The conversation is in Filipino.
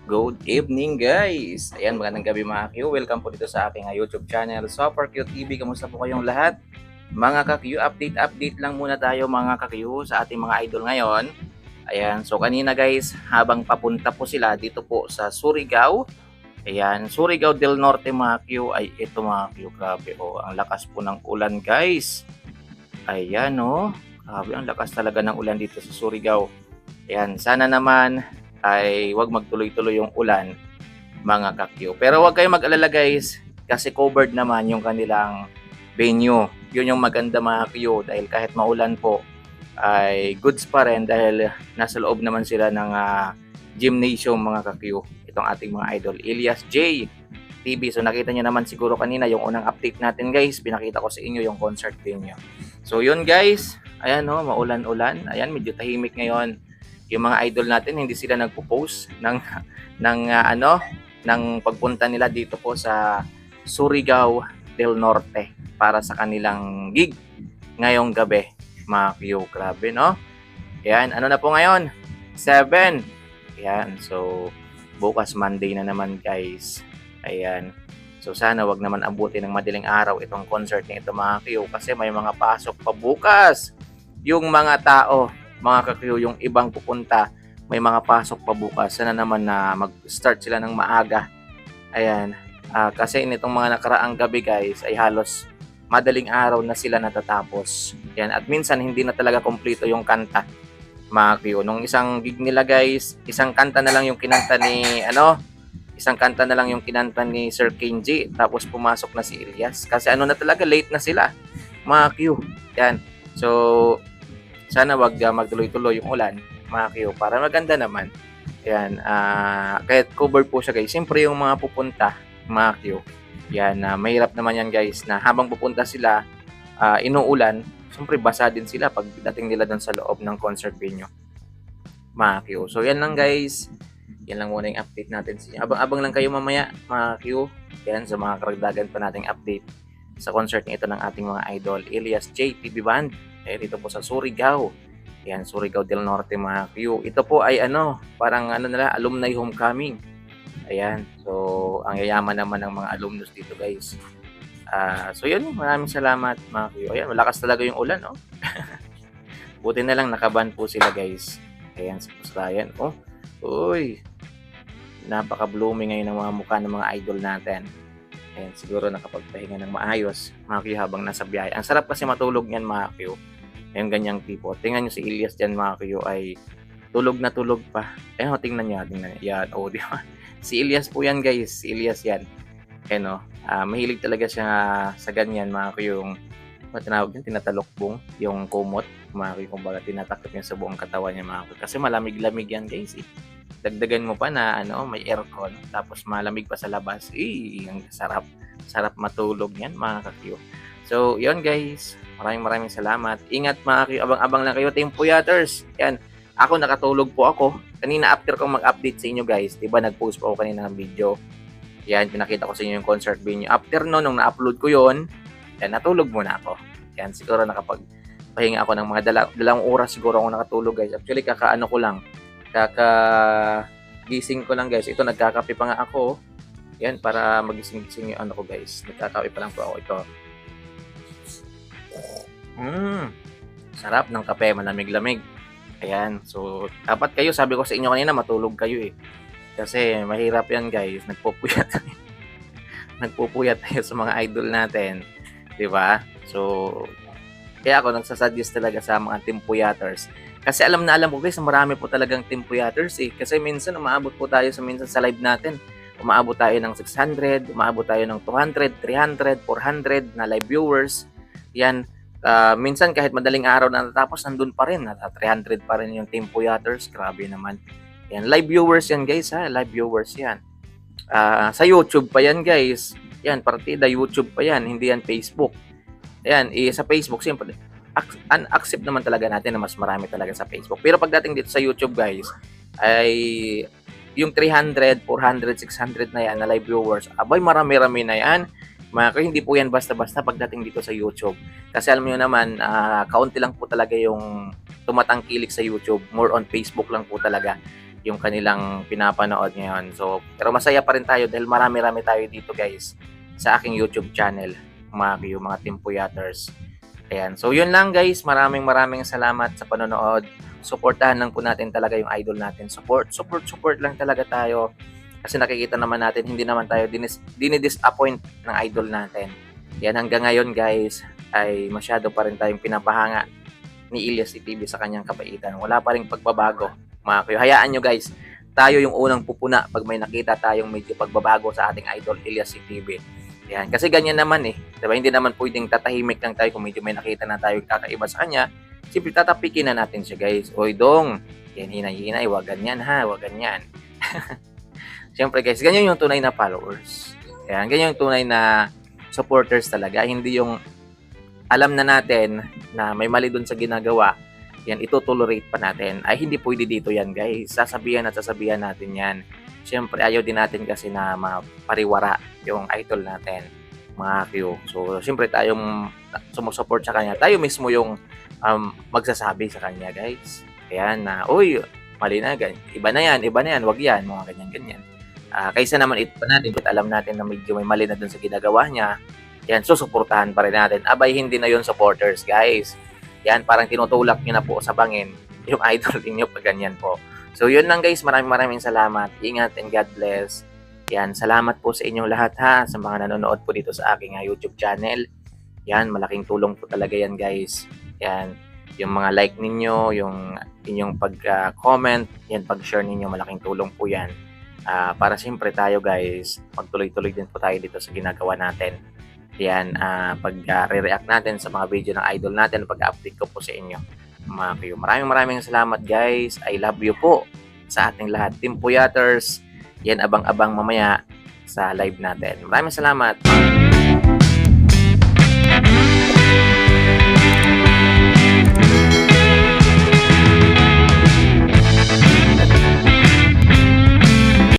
Good evening guys! Ayan, magandang gabi mga Q. Welcome po dito sa aking YouTube channel, Super Q TV. Kamusta po kayong lahat? Mga ka-Q, update lang muna tayo mga ka-Q sa ating mga idol ngayon. Ayan, so kanina guys, habang papunta po sila dito po sa Surigao. Ayan, Surigao del Norte mga Q. Ay, ito mga Q, grabe oh, ang lakas po ng ulan guys. Ayan oh, grabe ang lakas talaga ng ulan dito sa Surigao. Ayan, sana naman ay wag magtuloy-tuloy yung ulan mga kakyo. Pero wag kayong mag-alala guys kasi covered naman yung kanilang venue. Yun yung maganda mga kakyo dahil kahit maulan po ay goods pa rin dahil nasa loob naman sila ng gymnasium mga kakyo. Itong ating mga idol, Elias J. TV. So nakita niyo naman siguro kanina yung unang update natin guys. Pinakita ko sa inyo yung concert venue. So yun guys, ayan oh, maulan-ulan. Ayan, medyo tahimik ngayon yung mga idol natin, hindi sila nagpo-post ng ng pagpunta nila dito po sa Surigao del Norte para sa kanilang gig ngayong gabi. Mga Q, grabe no? Yan, ano na po ngayon? 7. Yan, so bukas Monday na naman guys. Ayan. So sana wag naman abutin ng madaling araw itong concert ni ito mga Q kasi may mga pasok pa bukas. Yung mga tao mga kakriyo, yung ibang pupunta, may mga pasok pa bukas. Sana naman na mag-start sila ng maaga. Ayan. Kasi nitong mga nakaraang gabi guys, ay halos madaling araw na sila natatapos. Yan. At minsan hindi na talaga kompleto yung kanta. Mga kakriyo. Nung isang gig nila guys, isang kanta na lang yung kinanta ni, isang kanta na lang yung kinanta ni Sir Kenji. Tapos pumasok na si Elias. Kasi na talaga, late na sila. Mga Q. Yan. So, sana wag magtuloy-tuloy yung ulan, mga Q, para maganda naman. Yan, kahit covered po siya guys. Siyempre yung mga pupunta, mga Q, yan, mahirap naman yan guys, na habang pupunta sila, inuulan, siyempre basa din sila pag dating nila doon sa loob ng concert venue, mga Q. So yan lang guys, yan lang muna yung update natin. Abang-abang lang kayo mamaya, mga Q, yan, sa mga karagdagan pa nating update sa concert nito ng ating mga idol, Elias J. TV Band. Dito po sa Surigao. Yan, Surigao del Norte mga Q. Ito po ay parang nila, alumni homecoming. Ayan, so ang yayaman naman ng mga alumnus dito guys. So yun, maraming salamat mga Q. Ayan, malakas talaga yung ulan, no? Buti na lang nakaban po sila guys. Ayan, sa Pustrayan. Oh, uy, napaka-blooming ngayon ng mga mukha ng mga idol natin. Ayan, siguro nakapagpahinga ng maayos mga Q habang nasa biyahe. Ang sarap kasi matulog niyan mga Q. Yung ganyang tipo. Tingnan nyo si Elias dyan mga Q ay tulog na tulog pa. Tingnan nyo. Yan, di ba? Si Elias po yan guys. Si Elias yan. Mahilig talaga siya sa ganyan mga Q. Yung tinawag niya, tinatalokbong. Yung kumot. Mga Q, kumbaga tinatakot niya sa buong katawan niya mga Q. Kasi malamig-lamig yan guys eh. Dagdagan mo pa na may aircon. Tapos malamig pa sa labas. Ang sarap. Sarap matulog yan mga Q. So, yun guys. Maraming salamat. Ingat mga kayo. Abang-abang lang kayo. Team Puyaters. Yan. Ako nakatulog po ako. Kanina after kong mag-update sa inyo guys. Diba nag-post po ako kanina ng video. Yan. Pinakita ko sa inyo yung concert venue. After nung na-upload ko yun. Yan. Natulog muna ako. Yan. Siguro nakapagpahinga ako ng mga dalawang oras siguro ako nakatulog guys. Actually kakaano ko lang. Kakagising ko lang guys. Ito nagkakape pa nga ako. Yan. Para magising-gising yung ko guys. Nagkakape pa lang po ako. Ito. Sarap ng kape, malamig-lamig. Ayan, so dapat kayo, sabi ko sa inyo kanina, matulog kayo eh. Kasi mahirap yan guys, nagpupuyat tayo sa mga idol natin. Diba? So, kaya ako nagsasuggest talaga sa mga team puyaters. Kasi alam ko guys, marami po talagang team puyaters eh. Kasi minsan, umaabot po tayo sa live natin. Umaabot tayo ng 600, umaabot tayo ng 200, 300, 400 na live viewers. Yan. Minsan kahit madaling araw na natapos, nandun pa rin. 300 pa rin yung Team Puyaters. Grabe naman. Yan, live viewers yan guys ha. Live viewers yan. Sa YouTube pa yan guys. Yan, partida YouTube pa yan. Hindi yan Facebook. Yan, sa Facebook, siyempre, accept naman talaga natin na mas marami talaga sa Facebook. Pero pagdating dito sa YouTube guys, ay yung 300, 400, 600 na yan na live viewers, abay marami-rami na yan. Hindi po yan basta-basta pagdating dito sa YouTube. Kasi alam niyo naman, kaunti lang po talaga yung tumatangkilik sa YouTube. More on Facebook lang po talaga. yung kanilang pinapanood ngayon. So, pero masaya pa rin tayo dahil marami-rami tayo dito guys sa aking YouTube channel, mga Q, mga Team Puyaters. Ayan. So, yun lang guys. Maraming salamat sa panonood. Suportahan lang po natin talaga yung idol natin. Support lang talaga tayo. Kasi nakikita naman natin, hindi naman tayo dinidisappoint ng idol natin. Yan, hanggang ngayon guys, ay masyado pa rin tayong pinapahanga ni Ilyas TV sa kanyang kabaitan. Wala pa rin pagbabago, mga kayo. Hayaan nyo guys, tayo yung unang pupuna pag may nakita tayong medyo pagbabago sa ating idol Ilyas TV. Yan, kasi ganyan naman eh. Diba? Hindi naman pwedeng tatahimik lang tayo kung medyo may nakita na tayo kakaiba sa kanya. Siyempre tatapikin na natin siya guys. Oy dong, yan hinay-hinay, wag ganyan ha, wag ganyan. Siyempre guys, ganyan yung tunay na followers. Yan, ganyan yung tunay na supporters talaga. Hindi yung alam na natin na may mali dun sa ginagawa, yan, itutolerate pa natin. Ay, hindi pwede dito yan guys. Sasabihan natin yan. Siyempre, ayaw din natin kasi na mapariwara yung idol natin, mga Q. So, siyempre tayong sumusupport sa kanya. Tayo mismo yung magsasabi sa kanya guys. Ayan na, uy, mali na, iba na yan, wag yan, mga ganyan-ganyan. Kaysa naman ito pa natin, alam natin na medyo may mali na dun sa ginagawa niya, yan, susuportahan pa rin natin. Abay, hindi na yun supporters, guys. Yan, parang tinutulak nyo na po sa bangin yung idol niyo pag ganyan po. So, yun lang guys. Maraming salamat. Ingat and God bless. Yan, salamat po sa inyong lahat ha, sa mga nanonood po dito sa aking YouTube channel. Yan, malaking tulong po talaga yan guys. Yan, yung mga like ninyo, yung inyong pag-comment, yan, pag-share ninyo, malaking tulong po yan. Para siyempre tayo guys, magtuloy-tuloy din po tayo dito sa ginagawa natin. Yan, pag-re-react natin sa mga video ng idol natin, pag-update ko po sa inyo, mga kayo. Maraming salamat guys. I love you po sa ating lahat. Team Puyaters, yan, abang-abang mamaya sa live natin. Maraming salamat.